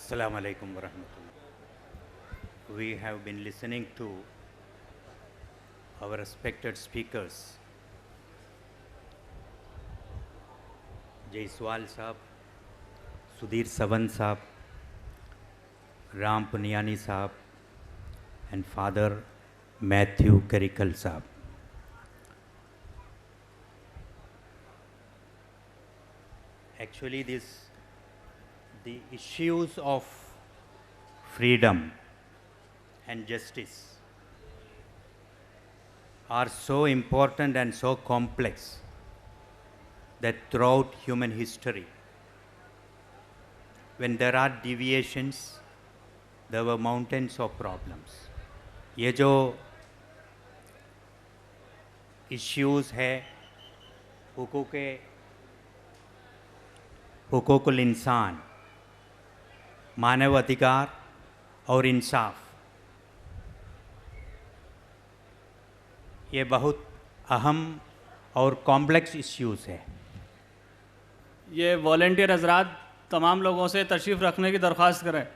Assalamu alaikum warahmatullah. We have been listening to our respected speakers, Jaiswal Sahab, Sudhir Savan Sahab, Ram Punyani Sahab, and Father Matthew Karikal Sahab. Actually, the issues of freedom and justice are so important and so complex that throughout human history, when there are deviations, there were mountains of problems. ये जो issues है हुकूकुल इंसान, मानव अधिकार और इंसाफ, ये बहुत अहम और कॉम्प्लेक्स इश्यूज़ है। ये वॉलंटियर हजरात तमाम लोगों से तशरीफ़ रखने की दरख्वास्त करें।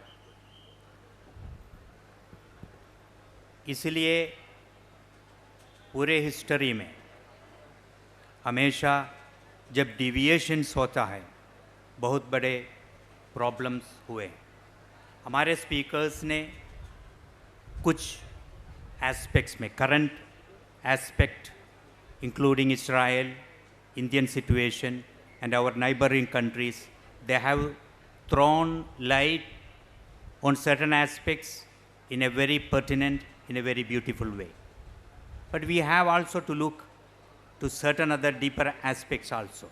इसलिए पूरे हिस्ट्री में हमेशा जब डिविएशंस होता है बहुत बड़े प्रॉब्लम्स हुए। हमारे स्पीकर्स ने कुछ एस्पेक्ट्स में, current aspect including Israel, Indian situation and our neighboring countries, they have thrown light on certain aspects in a very pertinent, in a very beautiful way. But we have also to look to certain other deeper aspects also.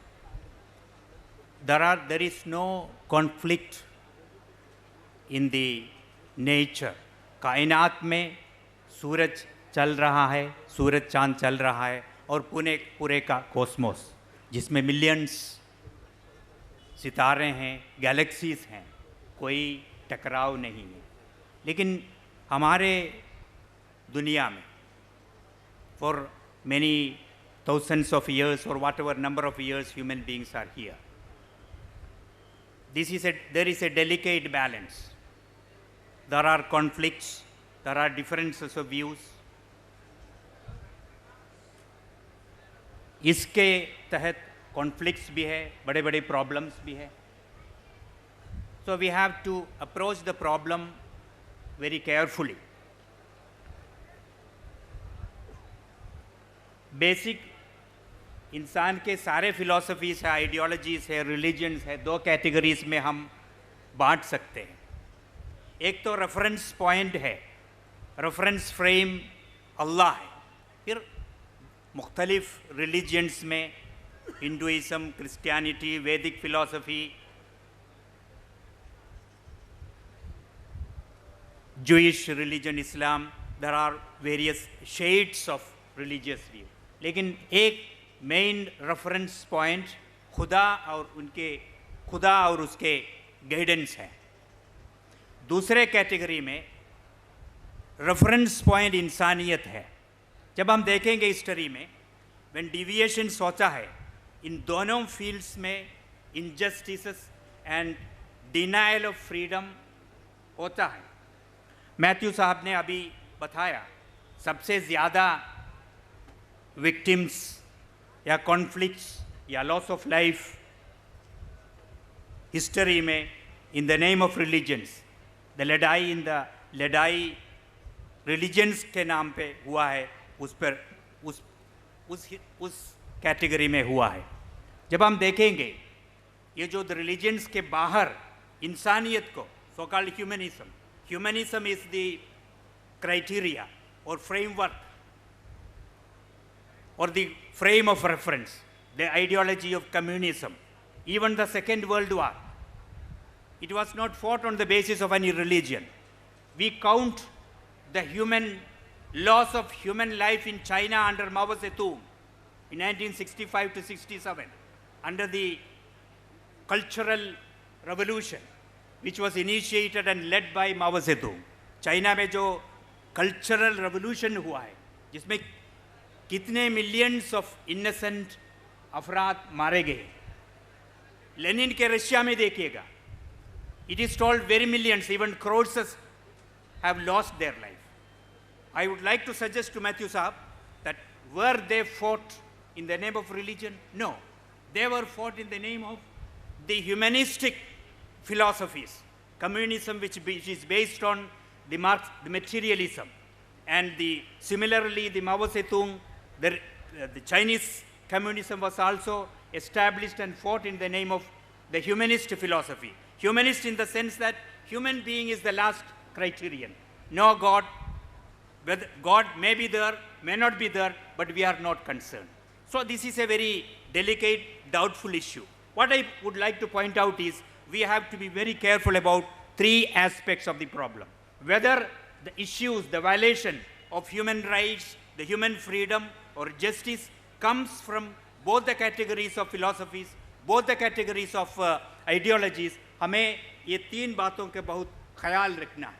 There is no conflict in the nature. कायनात में सूरज चल रहा है, सूरज चांद चल रहा है और पूरे का कॉस्मोस जिसमें मिलियंस सितारे हैं, गैलेक्सीज हैं, कोई टकराव नहीं है। लेकिन हमारे दुनिया में for many thousands of years or whatever number of years human beings are here, there is a delicate balance. There are conflicts, there are differences of views. इसके तहत कॉन्फ्लिक्ट्स भी है, बड़े बड़े प्रॉब्लम्स भी है। So we have to approach the problem very carefully. Basic इंसान के सारे फिलॉसफीज है, आइडियोलॉजीज है, रिलीजन्स है, दो कैटेगरीज में हम बांट सकते हैं। एक तो रेफरेंस पॉइंट है, रेफरेंस फ्रेम अल्लाह है। फिर मुख्तलिफ रिलीजन्स में हिंदुइज़म, क्रिश्चियनिटी, वैदिक philosophy, Jewish religion, Islam, there are various shades of religious view. लेकिन एक मेन रेफरेंस पॉइंट खुदा और उसके गाइडेंस है। दूसरे कैटेगरी में रेफरेंस पॉइंट इंसानियत है। जब हम देखेंगे हिस्ट्री में व्हेन डिविएशंस होता है इन दोनों फील्ड्स में, injustices and denial of freedom होता है। मैथ्यू साहब ने अभी बताया सबसे ज़्यादा विक्टिम्स या कॉन्फ्लिक्ट्स या लॉस ऑफ लाइफ हिस्ट्री में in the name of religions, the लड़ाई रिलीजन्स के नाम पे हुआ है, उस कैटेगरी में हुआ है। जब हम देखेंगे ये जो रिलीजन्स के बाहर इंसानियत को, so called humanism is the criteria और framework or the frame of reference, the ideology of communism, even the Second World War. It was not fought on the basis of any religion. We count the human loss of human life in China under Mao Zedong in 1965 to 67, under the Cultural Revolution, which was initiated and led by Mao Zedong. China में जो cultural revolution हुआ है, जिसमें कितने millions of innocent अफराद मारे गए. Lenin के रशिया में देखिएगा, it is told very millions, even crores have lost their life. I would like to suggest to Matthew Saab that were they fought in the name of religion? No. They were fought in the name of the humanistic philosophies. Communism, which is based on the materialism. And similarly, the Mao Zedong, the Chinese communism was also established and fought in the name of the humanist philosophy. Humanist in the sense that human being is the last criterion. No God, whether God may be there, may not be there, but we are not concerned. So this is a very delicate, doubtful issue. What I would like to point out is we have to be very careful about three aspects of the problem. Whether the issues, the violation of human rights, the human freedom or justice comes from both the categories of philosophies, both the categories of ideologies. हमें ये तीन बातों के बहुत ख्याल रखना है.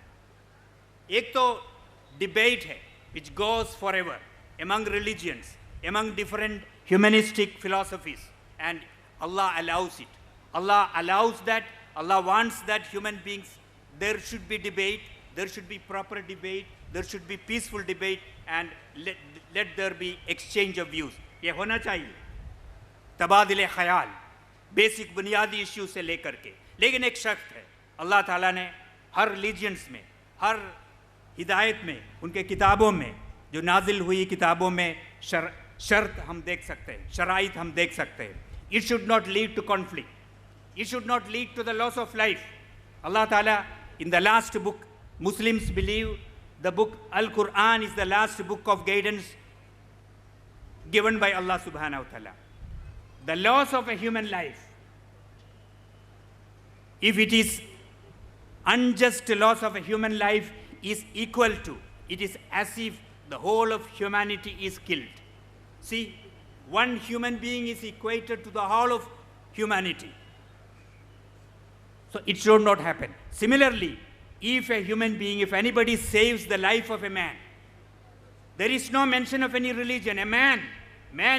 एक तो debate है, which goes forever among religions, among different humanistic philosophies, and Allah allows it. Allah allows that. Allah wants that human beings, there should be debate, there should be proper debate, there should be peaceful debate, and let there be exchange of views. ये होना चाहिए. तबादले ख्याल, basic बुनियादी issue से लेकर के. लेकिन एक शर्त है, अल्लाह ताला ने हर रिलीजियंस में, हर हिदायत में, उनके किताबों में, जो नाजिल हुई किताबों में शर्त हम देख सकते हैं, शराइत हम देख सकते हैं. It should not lead to conflict. It should not lead to the loss of life. Allah Ta'ala, in the last book, Muslims believe the book Al-Quran is the last book of guidance given by Allah Subhanahu wa Ta'ala. The loss of a human life, if it is unjust loss of a human life, is equal to, it is as if the whole of humanity is killed. See, one human being is equated to the whole of humanity. So it should not happen. Similarly, if a human being, if anybody saves the life of a man, there is no mention of any religion. A man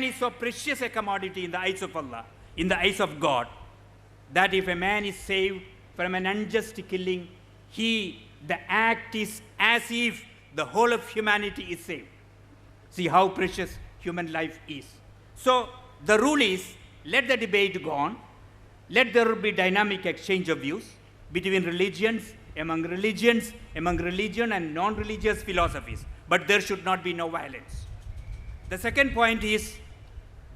is so precious a commodity in the eyes of Allah, in the eyes of God, that if a man is saved from an unjust killing, the act is as if the whole of humanity is saved. See how precious human life is. So the rule is, let the debate go on, let there be dynamic exchange of views between religion and non-religious philosophies, but there should not be no violence. The second point is,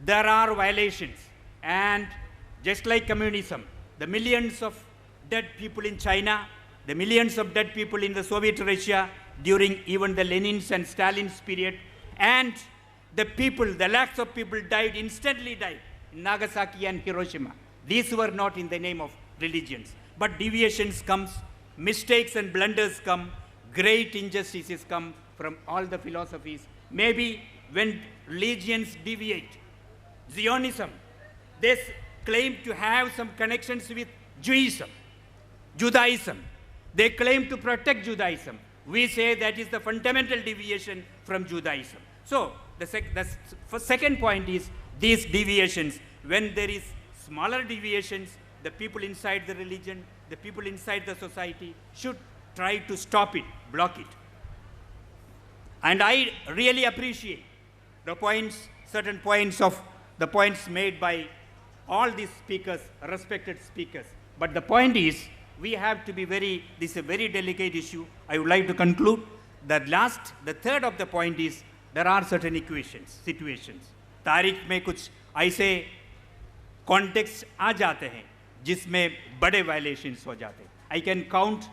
there are violations, and just like communism, the millions of dead people in China, the millions of dead people in the Soviet Russia during even the Lenin's and Stalin's period, and the lakhs of people instantly died in Nagasaki and Hiroshima. These were not in the name of religions. But deviations comes, mistakes and blunders come, great injustices come from all the philosophies. Maybe when religions deviate, Zionism, they claim to have some connections with Judaism. They claim to protect Judaism. We say that is the fundamental deviation from Judaism. So the second point is these deviations. When there is smaller deviations, the people inside the religion, the people inside the society should try to stop it, block it. And I really appreciate the certain points made by all these speakers, respected speakers. But the point is, we have to be this is a very delicate issue. I would like to conclude. The third of the point is, there are certain situations. तारीख में कुछ ऐसे context आ जाते हैं जिसमें बड़े violations हो जाते हैं. I can count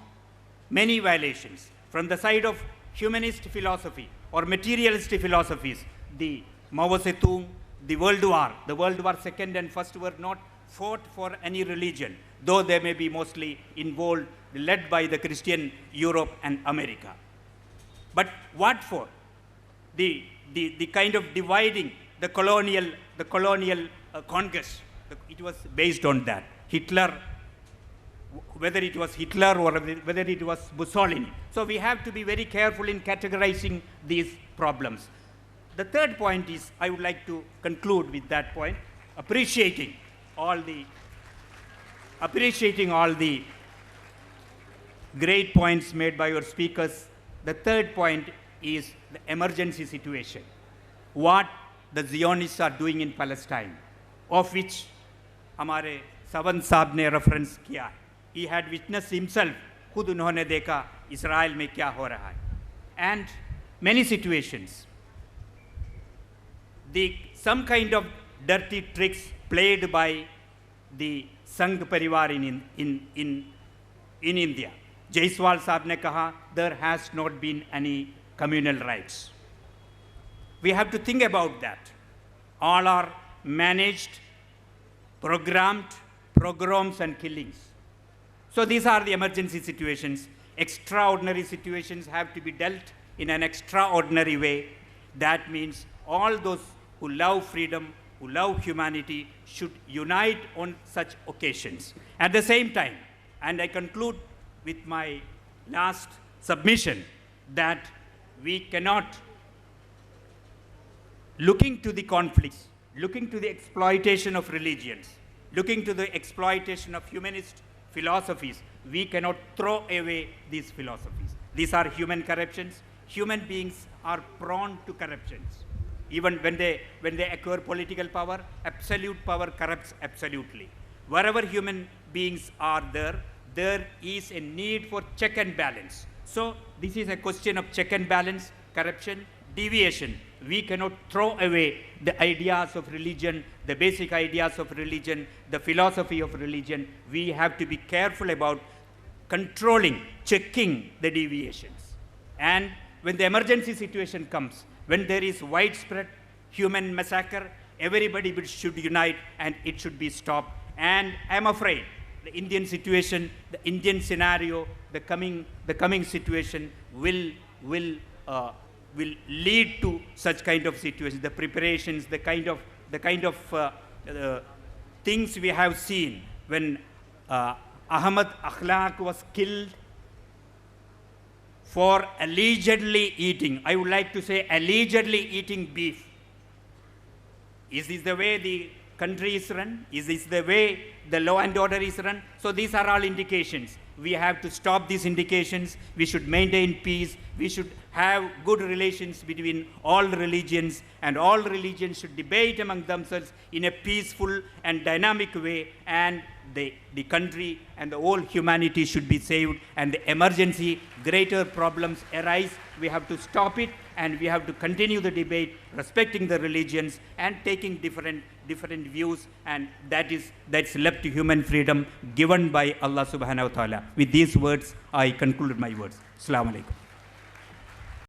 many violations from the side of humanist philosophy or materialist philosophies. The Mao Zedong, the World War II and First were not fought for any religion, though they may be mostly involved, led by the Christian Europe and America. But what for? The kind of dividing the colonial conquest, it was based on that. Hitler, whether it was Hitler or whether it was Mussolini. So we have to be very careful in categorizing these problems. The third point is, I would like to conclude with that point, appreciating all the great points made by your speakers. The third point is the emergency situation. What the Zionists are doing in Palestine, of which हमारे सवन साहब ने reference किया है. He had witnessed himself, खुद उन्होंने देखा Israel में क्या हो रहा है. And many situations, some kind of dirty tricks played by the Sangh Parivar in India. Jaiswal साहब ने कहा, there has not been any communal rights. We have to think about that. All are managed, programmed pogroms and killings. So these are the emergency situations. Extraordinary situations have to be dealt in an extraordinary way. That means all those who love freedom, who love humanity, should unite on such occasions. At the same time, and I conclude with my last submission, that we cannot, looking to the conflicts, looking to the exploitation of religions, looking to the exploitation of humanist philosophies, we cannot throw away these philosophies. These are human corruptions. Human beings are prone to corruptions. Even when they acquire political power, absolute power corrupts absolutely. Wherever human beings are there is a need for check and balance. So this is a question of check and balance, corruption, deviation. We cannot throw away the ideas of religion, the basic ideas of religion, the philosophy of religion. We have to be careful about controlling, checking the deviations. And when the emergency situation comes, when there is widespread human massacre, everybody should unite and it should be stopped. And I'm afraid the Indian situation, the Indian scenario, the coming situation will lead to such kind of situations. The preparations, the kind of things we have seen when Ahmad Akhlaq was killed for allegedly eating, I would like to say allegedly eating beef. Is this the way the country is run? Is this the way the law and order is run? So these are all indications. We have to stop these indications. We should maintain peace. We should have good relations between all religions, and all religions should debate among themselves in a peaceful and dynamic way, and the country and the whole humanity should be saved. And the emergency, greater problems arise, we have to stop it, and we have to continue the debate, respecting the religions and taking different views, and that's left to human freedom given by Allah subhanahu wa ta'ala. With these words, I conclude my words. Assalamu alaikum.